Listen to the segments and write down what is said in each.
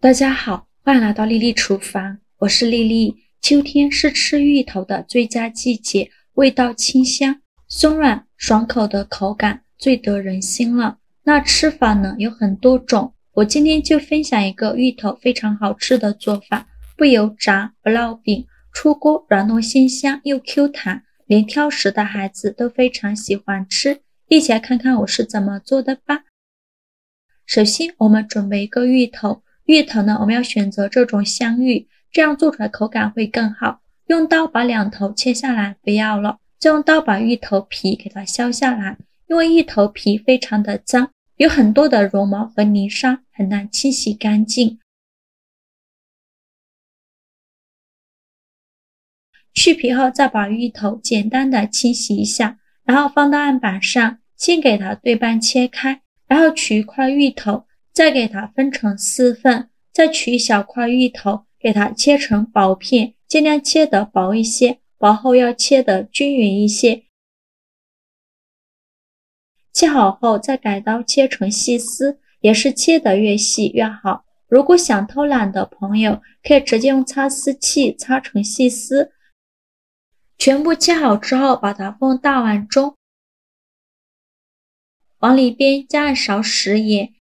大家好，欢迎来到丽丽厨房，我是丽丽。秋天是吃芋头的最佳季节，味道清香，松软爽口的口感最得人心了。那吃法呢有很多种，我今天就分享一个芋头非常好吃的做法，不油炸不烙饼，出锅软糯鲜香又 Q 弹，连挑食的孩子都非常喜欢吃。一起来看看我是怎么做的吧。首先我们准备一个芋头，芋头呢我们要选择这种香芋，这样做出来口感会更好。用刀把两头切下来不要了，再用刀把芋头皮给它削下来，因为芋头皮非常的脏，有很多的绒毛和泥沙，很难清洗干净。去皮后再把芋头简单的清洗一下，然后放到案板上，先给它对半切开，然后取一块芋头，再给它分成4份，再取一小块芋头，给它切成薄片，尽量切得薄一些，薄后要切得均匀一些。切好后再改刀切成细丝，也是切得越细越好。如果想偷懒的朋友，可以直接用擦丝器擦成细丝。全部切好之后，把它放大碗中，往里边加1勺食盐，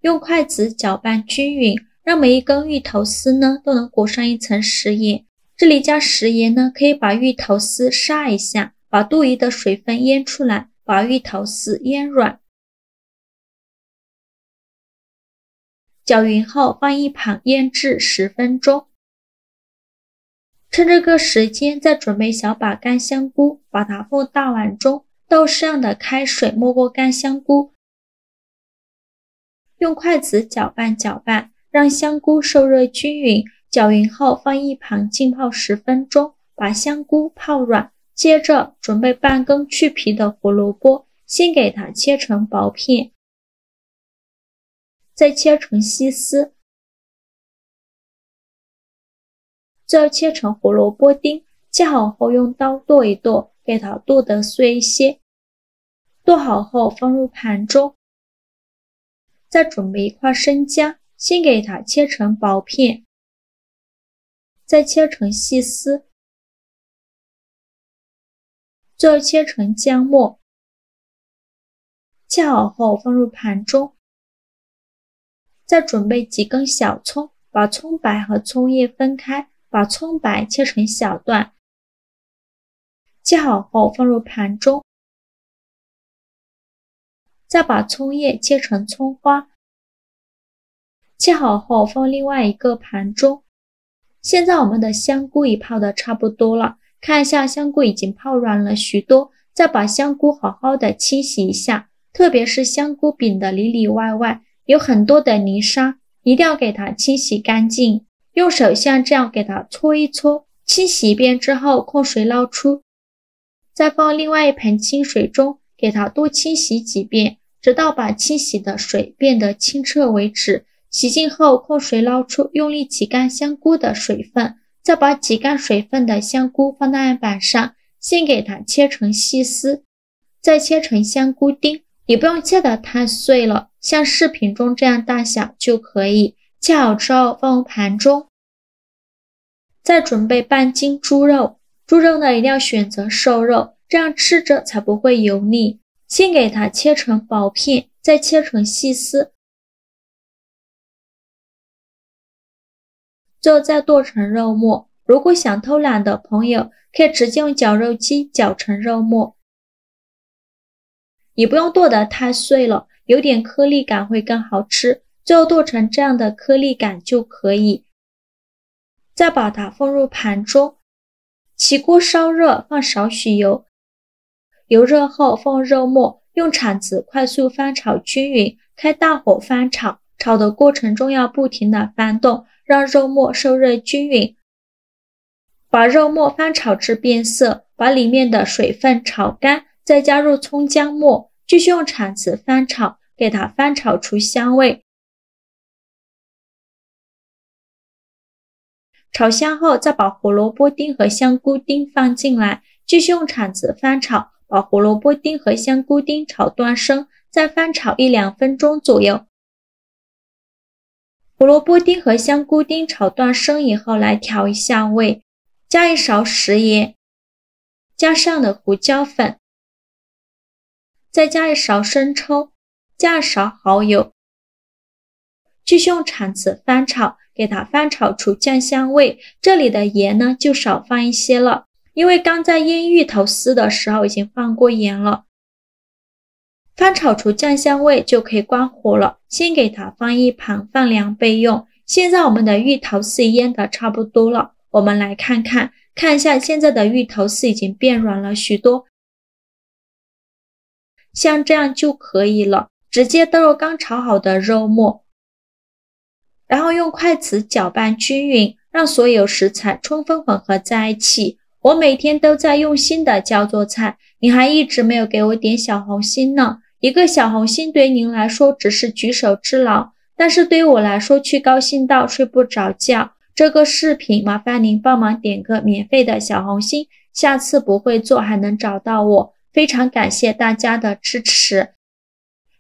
用筷子搅拌均匀，让每一根芋头丝呢都能裹上一层食盐。这里加食盐呢，可以把芋头丝杀一下，把多余的水分腌出来，把芋头丝腌软。搅匀后放一旁腌制10分钟。趁这个时间再准备小把干香菇，把它放大碗中，倒适量的开水没过干香菇，用筷子搅拌搅拌，让香菇受热均匀。搅匀后放一旁浸泡10分钟，把香菇泡软。接着准备半根去皮的胡萝卜，先给它切成薄片，再切成细丝，再切成胡萝卜丁，切好后用刀剁一剁，给它剁得碎一些。剁好后放入盘中，再准备一块生姜，先给它切成薄片，再切成细丝，最后切成姜末。切好后放入盘中，再准备几根小葱，把葱白和葱叶分开，把葱白切成小段，切好后放入盘中，再把葱叶切成葱花，切好后放另外一个盘中。现在我们的香菇已泡得差不多了，看一下香菇已经泡软了许多，再把香菇好好的清洗一下，特别是香菇柄的里里外外有很多的泥沙，一定要给它清洗干净。用手像这样给它搓一搓，清洗一遍之后控水捞出，再放另外一盆清水中，给它多清洗几遍，直到把清洗的水变得清澈为止。洗净后控水捞出，用力挤干香菇的水分，再把挤干水分的香菇放到案板上，先给它切成细丝，再切成香菇丁，也不用切得太碎了，像视频中这样大小就可以。切好之后放入盘中，再准备半斤猪肉，猪肉呢一定要选择瘦肉，这样吃着才不会油腻。先给它切成薄片，再切成细丝，最后再剁成肉末。如果想偷懒的朋友，可以直接用绞肉机绞成肉末，也不用剁得太碎了，有点颗粒感会更好吃，最后剁成这样的颗粒感就可以。再把它放入盘中，起锅烧热，放少许油，油热后放肉末，用铲子快速翻炒均匀，开大火翻炒，炒的过程中要不停的翻动，让肉末受热均匀。把肉末翻炒至变色，把里面的水分炒干，再加入葱姜末，继续用铲子翻炒，给它翻炒出香味。炒香后再把胡萝卜丁和香菇丁放进来，继续用铲子翻炒，把胡萝卜丁和香菇丁炒断生，再翻炒1-2分钟左右。胡萝卜丁和香菇丁炒断生以后，来调一下味，加一勺食盐，加上了胡椒粉，再加一勺生抽，加一勺蚝油，继续用铲子翻炒，给它翻炒出酱香味。这里的盐呢就少放一些了，因为刚在腌芋头丝的时候已经放过盐了。翻炒出酱香味就可以关火了，先给它放一旁，放凉备用。现在我们的芋头丝腌的差不多了，我们来看一下现在的芋头丝已经变软了许多，像这样就可以了。直接倒入刚炒好的肉末，然后用筷子搅拌均匀，让所有食材充分混合在一起。我每天都在用心的教做菜，你还一直没有给我点小红心呢。一个小红心对于您来说只是举手之劳，但是对于我来说却高兴到睡不着觉。这个视频麻烦您帮忙点个免费的小红心，下次不会做还能找到我，非常感谢大家的支持。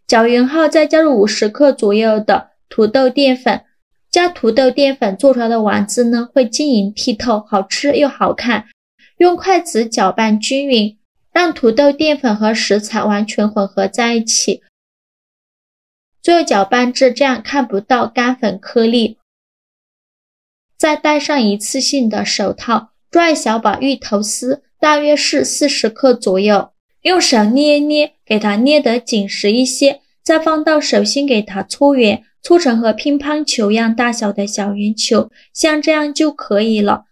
搅匀后再加入50克左右的土豆淀粉，加土豆淀粉做出来的丸子呢会晶莹剔透，好吃又好看。用筷子搅拌均匀，让土豆淀粉和食材完全混合在一起，最后搅拌至这样看不到干粉颗粒。再戴上一次性的手套，抓一小把芋头丝，大约是40克左右，用手捏一捏，给它捏得紧实一些，再放到手心给它搓圆，搓成和乒乓球一样大小的小圆球，像这样就可以了。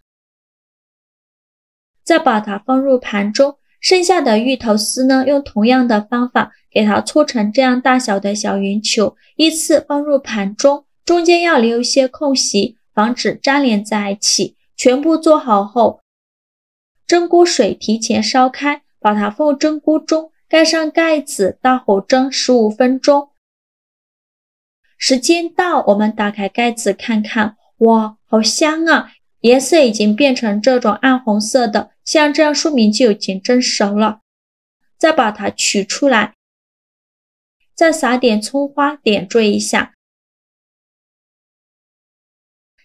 再把它放入盘中，剩下的芋头丝呢，用同样的方法给它搓成这样大小的小圆球，依次放入盘中，中间要留一些空隙，防止粘连在一起。全部做好后，蒸锅水提前烧开，把它放入蒸锅中，盖上盖子，大火蒸15分钟。时间到，我们打开盖子看看，哇，好香啊！颜色已经变成这种暗红色的，像这样说明就已经蒸熟了。再把它取出来，再撒点葱花点缀一下，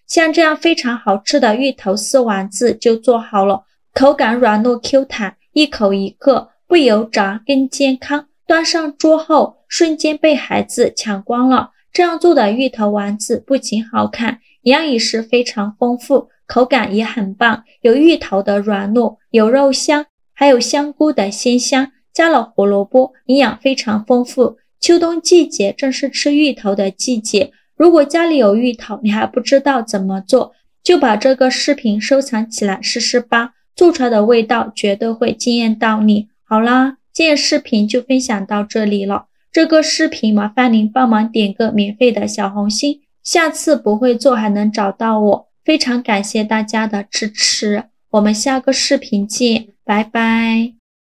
像这样非常好吃的芋头丝丸子就做好了，口感软糯 Q 弹，一口一个，不油炸更健康。端上桌后，瞬间被孩子抢光了。这样做的芋头丸子不仅好看，营养也是非常丰富，口感也很棒，有芋头的软糯，有肉香，还有香菇的鲜香，加了胡萝卜，营养非常丰富。秋冬季节正是吃芋头的季节，如果家里有芋头，你还不知道怎么做，就把这个视频收藏起来试试吧，做出来的味道绝对会惊艳到你。好啦，今天视频就分享到这里了。这个视频麻烦您帮忙点个免费的小红心，下次不会做还能找到我，非常感谢大家的支持，我们下个视频见，拜拜。